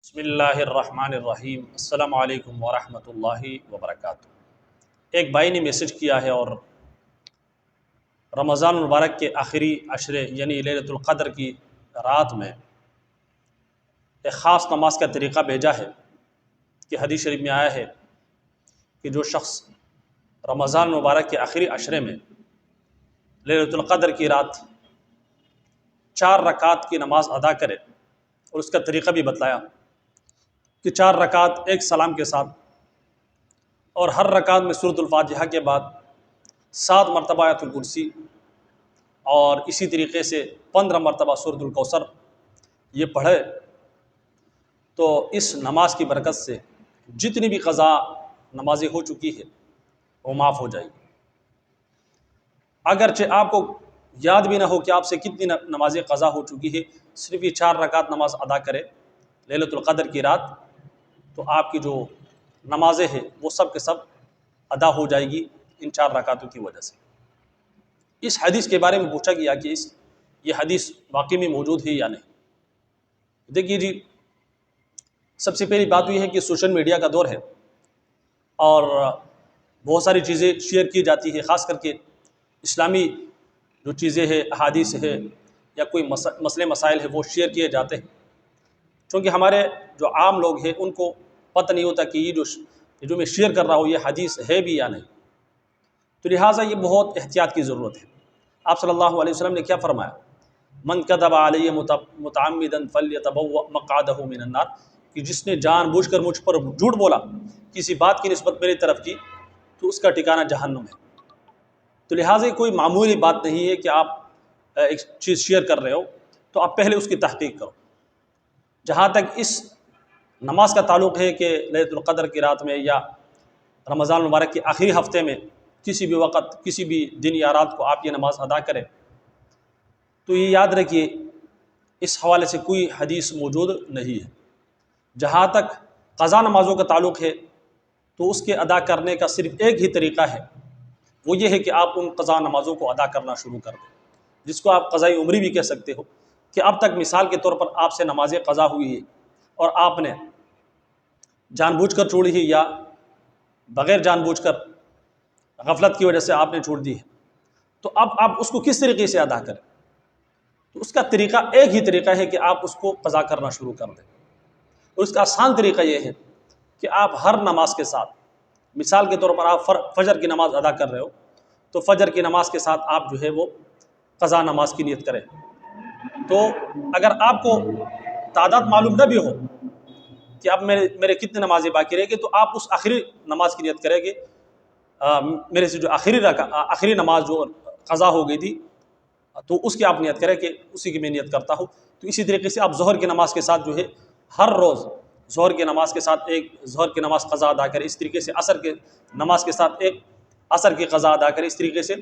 بسم اللہ الرحمن الرحیم السلام علیکم ورحمۃ اللہ وبرکاتہ۔ ایک بھائی نے میسج کیا ہے اور رمضان المبارک کے آخری عشرے یعنی لیلۃ القدر کی رات میں ایک خاص نماز کا طریقہ بھیجا ہے کہ حدیث شریف میں آیا ہے کہ جو شخص رمضان المبارک کے آخری عشرے میں لیلۃ القدر کی رات 4 رکعت کی نماز ادا کرے، اور اس کا طریقہ بھی بتلایا کہ 4 رکعت ایک سلام کے ساتھ، اور ہر رکعت میں سورۃ الفاتحہ کے بعد 7 مرتبہ آیت الکرسی، اور اسی طریقے سے 15 مرتبہ سورۃ الکوثر یہ پڑھے تو اس نماز کی برکت سے جتنی بھی قضا نمازیں ہو چکی ہے وہ معاف ہو جائے گی۔ اگرچہ آپ کو یاد بھی نہ ہو کہ آپ سے کتنی نمازیں قضا ہو چکی ہے، صرف یہ 4 رکعت نماز ادا کرے لیلۃ القدر کی رات، تو آپ کی جو نمازیں ہیں وہ سب کے سب ادا ہو جائے گی ان 4 رکعتوں کی وجہ سے۔ اس حدیث کے بارے میں پوچھا گیا کہ یہ حدیث واقعی میں موجود ہے یا نہیں۔ دیکھیے جی، سب سے پہلی بات یہ ہے کہ سوشل میڈیا کا دور ہے اور بہت ساری چیزیں شیئر کی جاتی ہے، خاص کر کے اسلامی جو چیزیں ہیں، احادیث ہے یا کوئی مسئلے مسائل ہے وہ شیئر کیے جاتے ہیں، چونکہ ہمارے جو عام لوگ ہیں ان کو پتہ نہیں ہوتا کہ یہ جو میں شیئر کر رہا ہوں یہ حدیث ہے بھی یا نہیں، تو لہٰذا یہ بہت احتیاط کی ضرورت ہے۔ آپ صلی اللہ علیہ وسلم نے کیا فرمایا؟ من کذب علی متعمدا فلیتبوأ مقعدہ من النار، کہ جس نے جان بوجھ کر مجھ پر جھوٹ بولا، کسی بات کی نسبت میری طرف کی، تو اس کا ٹھکانہ جہنم ہے۔ تو لہٰذا کوئی معمولی بات نہیں ہے کہ آپ ایک چیز شیئر کر رہے ہو تو آپ پہلے اس کی تحقیق کرو۔ جہاں تک اس نماز کا تعلق ہے کہ لیلۃ القدر کی رات میں یا رمضان المبارک کے آخری ہفتے میں کسی بھی وقت کسی بھی دن یا رات کو آپ یہ نماز ادا کریں، تو یہ یاد رکھیے اس حوالے سے کوئی حدیث موجود نہیں ہے۔ جہاں تک قضا نمازوں کا تعلق ہے تو اس کے ادا کرنے کا صرف ایک ہی طریقہ ہے، وہ یہ ہے کہ آپ ان قضا نمازوں کو ادا کرنا شروع کر دیں، جس کو آپ قضاء عمری بھی کہہ سکتے ہو، کہ اب تک مثال کے طور پر آپ سے نمازیں قضا ہوئی ہے اور آپ نے جان بوجھ کر چھوڑی ہے یا بغیر جان بوجھ کر غفلت کی وجہ سے آپ نے چھوڑ دی ہے، تو اب آپ اس کو کس طریقے سے ادا کریں؟ تو اس کا طریقہ ایک ہی طریقہ ہے کہ آپ اس کو قضا کرنا شروع کر دیں، اور اس کا آسان طریقہ یہ ہے کہ آپ ہر نماز کے ساتھ، مثال کے طور پر آپ فجر کی نماز ادا کر رہے ہو تو فجر کی نماز کے ساتھ آپ جو ہے وہ قضا نماز کی نیت کریں۔ تو اگر آپ کو تعداد معلوم نہ بھی ہو کہ اب میرے کتنے نمازیں باقی رہے گی، تو آپ اس آخری نماز کی نیت کریں گے، میرے سے جو آخری نماز جو قضا ہو گئی تھی تو اس کی آپ نیت کریں کہ اسی کی میں نیت کرتا ہوں۔ تو اسی طریقے سے آپ ظہر کی نماز کے ساتھ جو ہے ہر روز ظہر کی نماز کے ساتھ ایک ظہر کی نماز قضا ادا کریں، اس طریقے سے عصر کے نماز کے ساتھ ایک عصر کی قضا ادا کریں، اس طریقے سے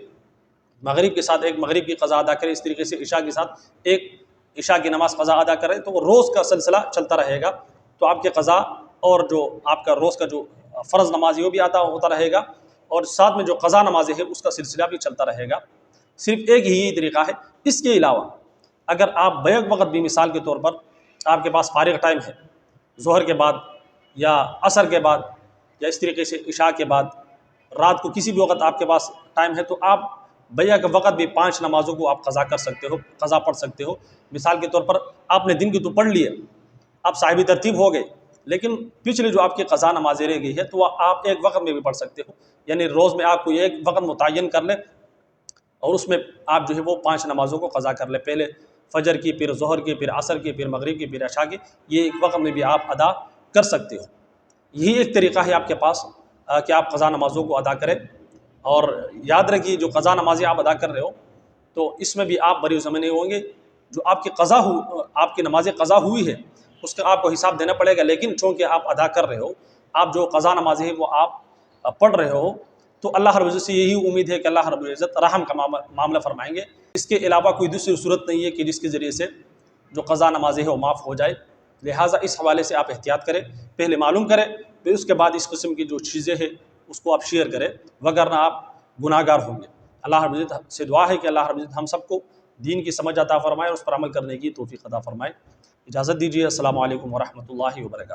مغرب کے ساتھ ایک مغرب کی قضا ادا کریں، اس طریقے سے عشاء کے ساتھ ایک عشاء کی نماز قضا ادا کریں، تو وہ روز کا سلسلہ چلتا رہے گا، تو آپ کے قضا اور جو آپ کا روز کا جو فرض نماز ہے وہ بھی ادا ہوتا رہے گا، اور ساتھ میں جو قضا نمازیں ہے اس کا سلسلہ بھی چلتا رہے گا۔ صرف ایک ہی طریقہ ہے۔ اس کے علاوہ اگر آپ بیک وقت بھی، مثال کے طور پر آپ کے پاس فارغ ٹائم ہے ظہر کے بعد یا عصر کے بعد یا اس طریقے سے عشاء کے بعد، رات کو کسی بھی وقت آپ کے پاس ٹائم ہے، تو آپ بیک وقت بھی 5 نمازوں کو آپ قضا کر سکتے ہو، قضا پڑھ سکتے ہو۔ مثال کے طور پر آپ نے دن کی تو پڑھ لی ہے، آپ صاحب ترتیب ہو گئے، لیکن پچھلے جو آپ کی قضا نمازیں رہ گئی ہے تو وہ آپ ایک وقت میں بھی پڑھ سکتے ہو، یعنی روز میں آپ کو ایک وقت متعین کر لیں اور اس میں آپ جو ہے وہ 5 نمازوں کو قضا کر لیں، پہلے فجر کی، پھر ظہر کی، پھر عصر کی، پھر مغرب کی، پھر عشاء کی، یہ ایک وقت میں بھی آپ ادا کر سکتے ہو۔ یہی ایک طریقہ ہے آپ کے پاس کہ آپ قضا نمازوں کو ادا کریں، اور یاد رکھیے جو قضا نمازیں آپ ادا کر رہے ہو تو اس میں بھی آپ بری ذمہ نہیں ہوں گے، جو آپ کی نمازیں قضا ہوئی ہے اس کا آپ کو حساب دینا پڑے گا، لیکن چونکہ آپ ادا کر رہے ہو، آپ جو قضا نمازیں ہیں وہ آپ پڑھ رہے ہو، تو اللہ رب العزت سے یہی امید ہے کہ اللہ رب العزت رحم کا معاملہ فرمائیں گے۔ اس کے علاوہ کوئی دوسری صورت نہیں ہے کہ جس کے ذریعے سے جو قضا نمازیں ہیں وہ معاف ہو جائے، لہٰذا اس حوالے سے آپ احتیاط کریں، پہلے معلوم کریں، پھر اس کے بعد اس قسم کی جو چیزیں ہیں اس کو آپ شیئر کریں، وگرنہ آپ گناہ گار ہوں گے۔ اللہ رب العزت سے دعا ہے کہ اللہ رب العزت ہم سب کو دین کی سمجھ عطا فرمائے اور اس پر عمل کرنے کی توفیق عطا فرمائے۔ اجازت دیجیے، السلام علیکم ورحمۃ اللہ وبرکاتہ۔